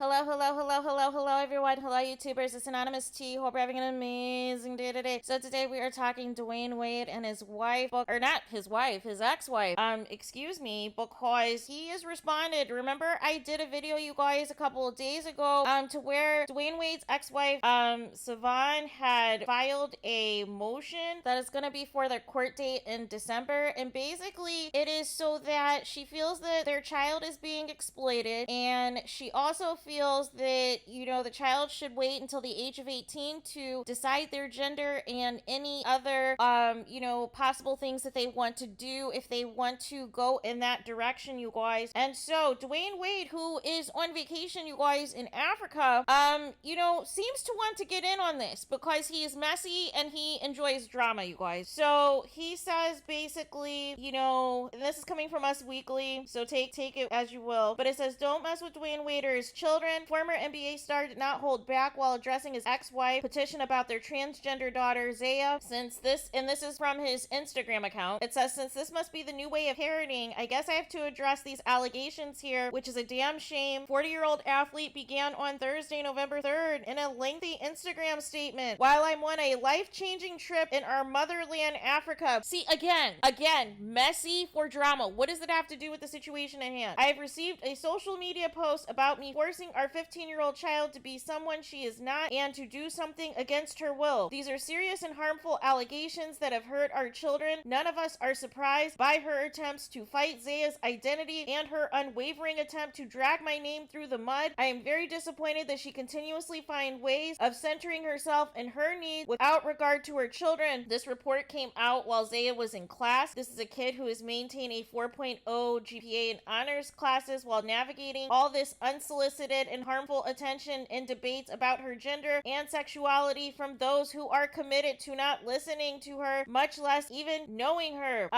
Hello, everyone. Hello, YouTubers. It's Anonymous T. Hope you're having an amazing day today. So today we are talking Dwyane Wade and his wife, or not his wife, his ex-wife, excuse me, because he has responded. Remember, I did a video, you guys, a couple of days ago, to where Dwyane Wade's ex-wife, Savon, had filed a motion that is going to be for their court date in December, and basically it is so that she feels that their child is being exploited, and she also feels that, the child should wait until the age of 18 to decide their gender and any other, possible things that they want to do if they want to go in that direction, you guys. And so Dwyane Wade, who is on vacation, you guys, in Africa, seems to want to get in on this because he is messy and he enjoys drama, you guys. So he says basically, and this is coming from Us Weekly, so take it as you will, but it says, don't mess with Dwyane Wade or his children. Former NBA star did not hold back while addressing his ex-wife petition about their transgender daughter, Zaya. This is from his Instagram account. It says, since this must be the new way of parenting, I guess I have to address these allegations here, which is a damn shame. 40-year-old athlete began on Thursday, November 3rd, in a lengthy Instagram statement. While I'm on a life-changing trip in our motherland, Africa. See, again, messy for drama. What does it have to do with the situation at hand? I have received a social media post about me forcing our 15-year-old child to be someone she is not and to do something against her will. These are serious and harmful allegations that have hurt our children. None of us are surprised by her attempts to fight Zaya's identity and her unwavering attempt to drag my name through the mud. I am very disappointed that she continuously finds ways of centering herself and her needs without regard to her children. This report came out while Zaya was in class. This is a kid who has maintained a 4.0 GPA in honors classes while navigating all this unsolicited and harmful attention and debates about her gender and sexuality from those who are committed to not listening to her, much less even knowing her.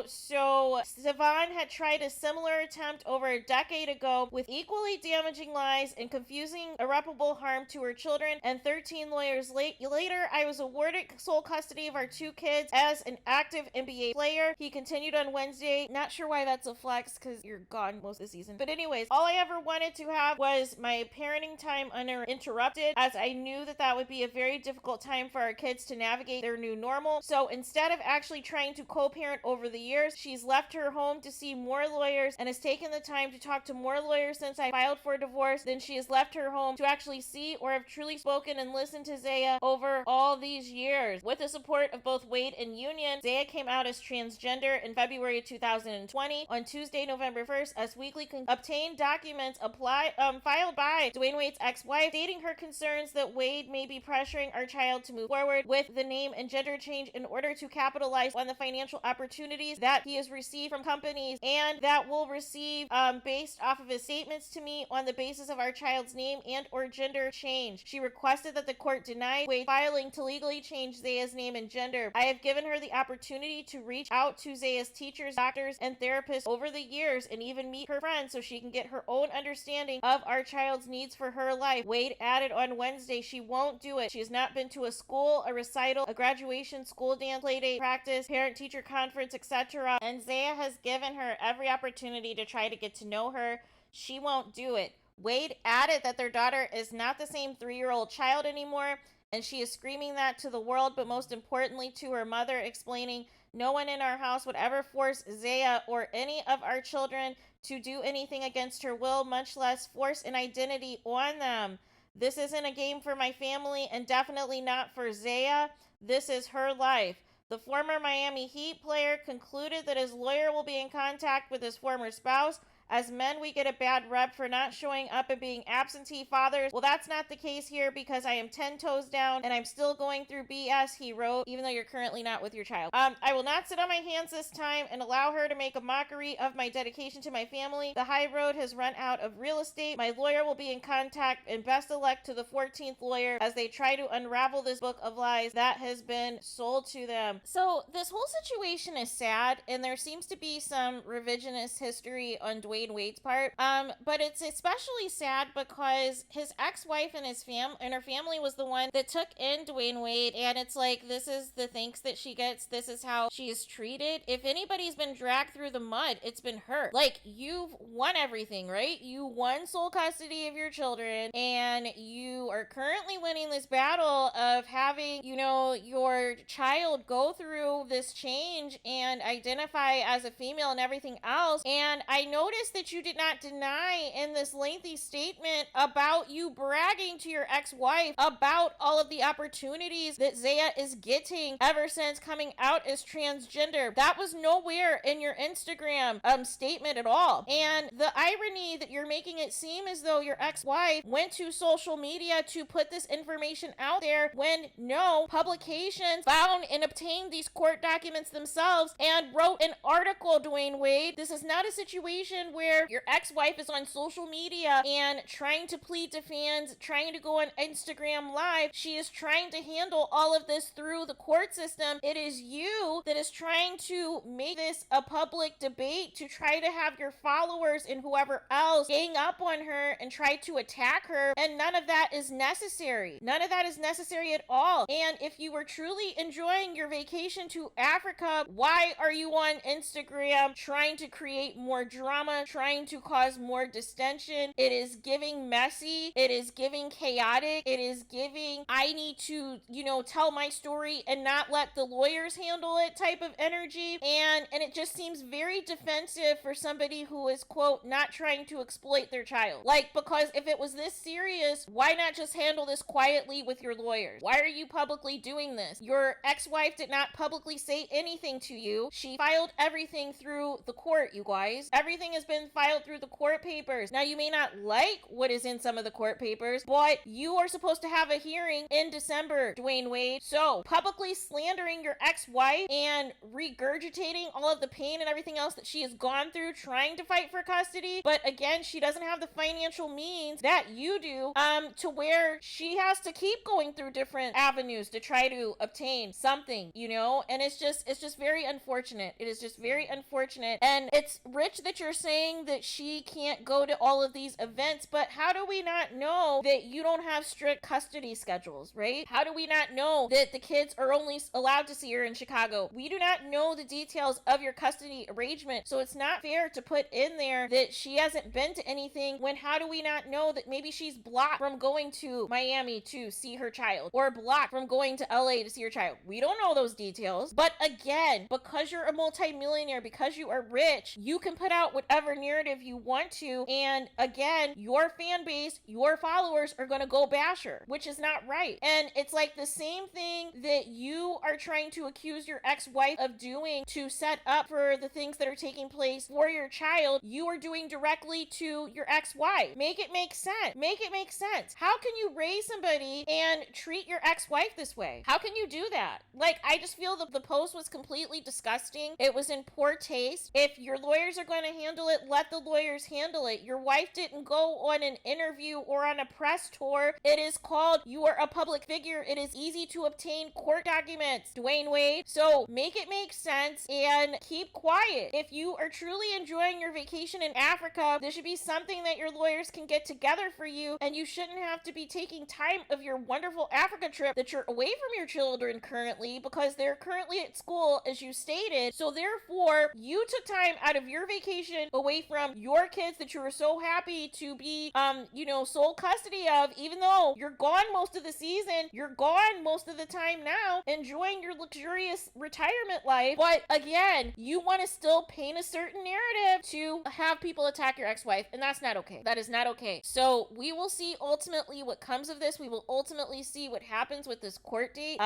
So Savon had tried a similar attempt over a decade ago with equally damaging lies and confusing irreparable harm to her children, and 13 lawyers later, I was awarded sole custody of our two kids as an active NBA player. He continued on Wednesday. Not sure why that's a flex because you're gone most of the season. But anyways, all I ever wanted to have was my parenting time uninterrupted, as I knew that would be a very difficult time for our kids to navigate their new normal. So instead of actually trying to co-parent over the years, she's left her home to see more lawyers and has taken the time to talk to more lawyers since I filed for divorce than she has left her home to actually see or have truly spoken and listened to Zaya over all these years. With the support of both Wade and Union, Zaya came out as transgender in February 2020. On Tuesday, November 1st, Us Weekly obtained documents filed by Dwyane Wade's ex-wife stating her concerns that Wade may be pressuring our child to move forward with the name and gender change in order to capitalize on the financial opportunities that he has received from companies and that will receive based off of his statements to me on the basis of our child's name and or gender change. She requested that the court deny Wade filing to legally change Zaya's name and gender. I have given her the opportunity to reach out to Zaya's teachers, doctors, and therapists over the years and even meet her friends so she can get her own understanding of our child's needs for her life. Wade added on Wednesday she won't do it. She has not been to a school, a recital, a graduation, school dance, playdate, practice, parent-teacher conference, etc. And Zaya has given her every opportunity to try to get to know her. She won't do it. Wade added that their daughter is not the same 3-year-old child anymore, and she is screaming that to the world, but most importantly to her mother, explaining, no one in our house would ever force Zaya or any of our children to do anything against her will, much less force an identity on them. This isn't a game for my family and definitely not for Zaya. This is her life. The former Miami Heat player concluded that his lawyer will be in contact with his former spouse. As men, we get a bad rep for not showing up and being absentee fathers. Well, that's not the case here because I am 10 toes down and I'm still going through BS, he wrote, even though you're currently not with your child. I will not sit on my hands this time and allow her to make a mockery of my dedication to my family. The high road has run out of real estate. My lawyer will be in contact, and best of luck to the 14th lawyer as they try to unravel this book of lies that has been sold to them. So this whole situation is sad, and there seems to be some revisionist history on Dwyane Dwyane Wade's part. But it's especially sad because his ex-wife and her family was the one that took in Dwyane Wade, and it's like, this is the thanks that she gets. This is how she is treated. If anybody's been dragged through the mud, it's been her. Like, you've won everything, right? You won sole custody of your children, and you are currently winning this battle of having, your child go through this change and identify as a female and everything else. And I noticed that you did not deny in this lengthy statement about you bragging to your ex-wife about all of the opportunities that Zaya is getting ever since coming out as transgender. That was nowhere in your Instagram statement at all. And the irony that you're making it seem as though your ex-wife went to social media to put this information out there, when no, publications found and obtained these court documents themselves and wrote an article, Dwyane Wade. This is not a situation where your ex-wife is on social media and trying to plead to fans, trying to go on Instagram Live. She is trying to handle all of this through the court system. It is you that is trying to make this a public debate to try to have your followers and whoever else gang up on her and try to attack her, and none of that is necessary. None of that is necessary at all. And if you were truly enjoying your vacation to Africa, why are you on Instagram trying to create more drama, trying to cause more distension? It is giving messy. It is giving chaotic. It is giving, I need to, tell my story and not let the lawyers handle it type of energy. And it just seems very defensive for somebody who is, quote, not trying to exploit their child. Like, because if it was this serious, why not just handle this quietly with your lawyers? Why are you publicly doing this? Your ex-wife did not publicly say anything to you. She filed everything through the court, you guys. Everything has been filed through the court papers. Now, you may not like what is in some of the court papers, but you are supposed to have a hearing in December, Dwyane Wade. So, publicly slandering your ex-wife and regurgitating all of the pain and everything else that she has gone through trying to fight for custody, but again, she doesn't have the financial means that you do, to where she has to keep going through different avenues to try to obtain something, and it's just very unfortunate. It is just very unfortunate. And it's rich that you're saying that she can't go to all of these events, but how do we not know that you don't have strict custody schedules, right? How do we not know that the kids are only allowed to see her in Chicago? We do not know the details of your custody arrangement, so it's not fair to put in there that she hasn't been to anything, when how do we not know that maybe she's blocked from going to Miami to see her child, or blocked from going to LA to see her child? We don't know those details. But again, because you're a multimillionaire, because you are rich, you can put out whatever narrative you want to, and again, your fan base, your followers are going to go bash her, which is not right. And it's like the same thing that you are trying to accuse your ex-wife of doing to set up for the things that are taking place for your child, you are doing directly to your ex-wife. Make it make sense. Make it make sense. How can you raise somebody and treat your ex-wife this way? How can you do that? Like, I just feel that the post was completely disgusting. It was in poor taste. If your lawyers are going to handle it, let the lawyers handle it. Your wife didn't go on an interview or on a press tour. It is called, you are a public figure. It is easy to obtain court documents, Dwyane Wade. So make it make sense and keep quiet. If you are truly enjoying your vacation in Africa, this should be something that your lawyers can get together for you, and you shouldn't have to be taking time of your wonderful Africa trip that you're away from your children currently, because they're currently at school, as you stated. So therefore, you took time out of your vacation away from your kids that you were so happy to be, sole custody of, even though you're gone most of the season, you're gone most of the time now, enjoying your luxurious retirement life. But again, you want to still paint a certain narrative to have people attack your ex-wife, and that's not okay. That is not okay. So we will see ultimately what comes of this. We will ultimately see what happens with this court date.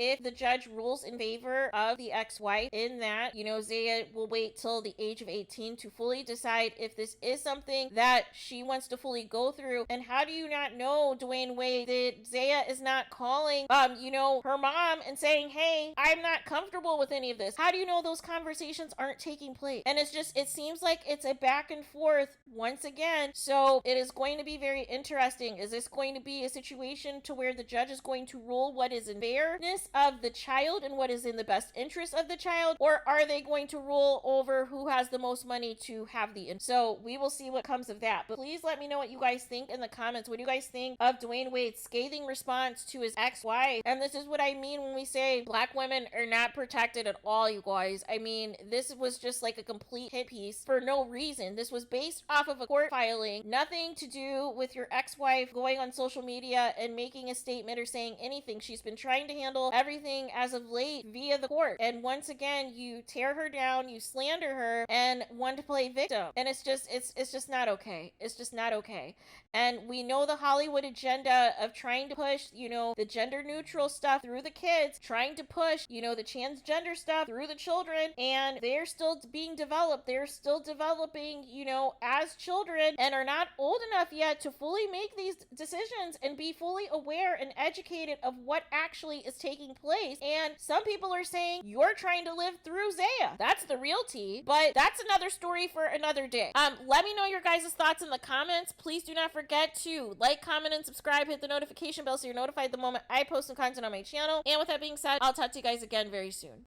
If the judge rules in favor of the ex-wife in that, Zaya will wait till the age of 18 to fully decide if this is something that she wants to fully go through. And how do you not know, Dwyane Wade, that Zaya is not calling, her mom and saying, hey, I'm not comfortable with any of this? How do you know those conversations aren't taking place? And it seems like it's a back and forth once again. So it is going to be very interesting. Is this going to be a situation to where the judge is going to rule what is in fairness of the child and what is in the best interest of the child? Or are they going to rule over who has the most money money to have the so we will see what comes of that. But please let me know what you guys think in the comments. What do you guys think of Dwyane Wade's scathing response to his ex-wife? And this is what I mean when we say black women are not protected at all, you guys. I mean, this was just like a complete hit piece for no reason. This was based off of a court filing, nothing to do with your ex-wife going on social media and making a statement or saying anything. She's been trying to handle everything as of late via the court, and once again you tear her down, you slander her, and want to play victim. And it's just not okay. It's just not okay. And we know the Hollywood agenda of trying to push, you know, the gender neutral stuff through the kids, trying to push, you know, the transgender stuff through the children, and they're still being developed. They're still developing, you know, as children, and are not old enough yet to fully make these decisions and be fully aware and educated of what actually is taking place. And some people are saying you're trying to live through Zaya. That's the real tea, but that's another story for another day. Let me know your guys' thoughts in the comments. Please do not forget to like, comment, and subscribe. Hit the notification bell so you're notified the moment I post some content on my channel. And with that being said, I'll talk to you guys again very soon.